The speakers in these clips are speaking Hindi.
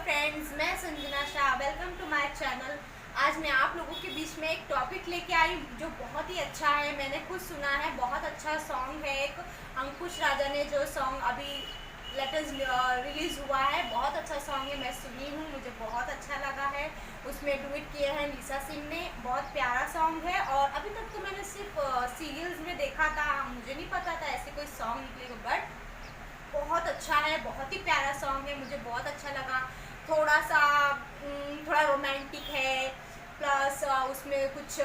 फ्रेंड्स, मैं Sanjana Shah. Welcome to my channel. आज मैं आप लोगों के बीच में एक टॉपिक लेके आई जो बहुत ही अच्छा है। मैंने खुद सुना है, बहुत अच्छा सॉन्ग है। एक अंकुश राजा ने जो सॉन्ग अभी लेटेस्ट रिलीज़ हुआ है, बहुत अच्छा सॉन्ग है। मैं सुनी हूँ, मुझे बहुत अच्छा लगा है। उसमें डुएट किए हैं लीसा सिंह ने। बहुत प्यारा सॉन्ग है और अभी तक तो मैंने सिर्फ सीरियल्स में देखा था, मुझे नहीं पता था ऐसे कोई सॉन्ग निकलेगा। बट बहुत अच्छा है, बहुत ही प्यारा सॉन्ग है, मुझे बहुत अच्छा लगा। थोड़ा सा थोड़ा रोमांटिक है, प्लस उसमें कुछ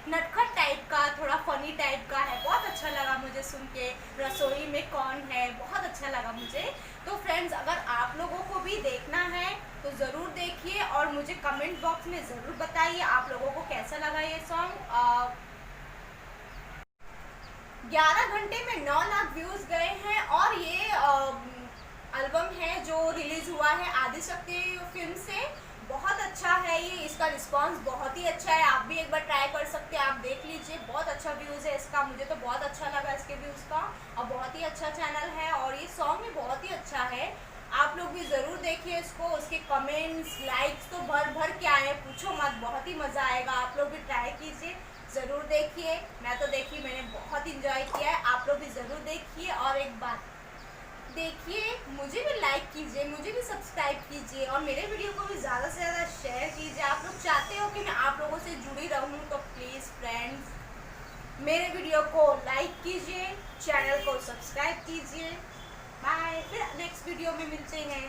नटखट टाइप का, थोड़ा फनी टाइप का है। बहुत अच्छा लगा मुझे सुन के। रसोई में कौन है, बहुत अच्छा लगा मुझे। तो फ्रेंड्स, अगर आप लोगों को भी देखना है तो ज़रूर देखिए और मुझे कमेंट बॉक्स में ज़रूर बताइए आप लोगों को कैसा लगा ये सॉन्ग। 11 घंटे में 9 लाख व्यूज गए हैं और ये एल्बम है जो रिलीज हुआ है आदिशक्ति फिल्म से। बहुत अच्छा है ये, इसका रिस्पांस बहुत ही अच्छा है। आप भी एक बार ट्राई कर सकते हैं, आप देख लीजिए। बहुत अच्छा व्यूज है इसका, मुझे तो बहुत अच्छा लगा इसके व्यूज का। और बहुत ही अच्छा चैनल है और ये सॉन्ग भी बहुत ही अच्छा है। आप लोग भी ज़रूर देखिए इसको। उसके कमेंट्स लाइक्स तो भर भर के आए, पूछो मत। बहुत ही मज़ा आएगा, आप लोग भी ट्राई कीजिए, ज़रूर देखिए। मैं तो देखी, मैंने बहुत इंजॉय किया है। आप लोग भी ज़रूर देखिए। और एक बात देखिए, मुझे भी लाइक कीजिए, मुझे भी सब्सक्राइब कीजिए और मेरे वीडियो को भी ज़्यादा से ज़्यादा शेयर कीजिए। आप लोग चाहते हो कि मैं आप लोगों से जुड़ी रहूं तो प्लीज़ फ्रेंड्स मेरे वीडियो को लाइक कीजिए, चैनल को सब्सक्राइब कीजिए। बाय, फिर नेक्स्ट वीडियो में मिलते हैं।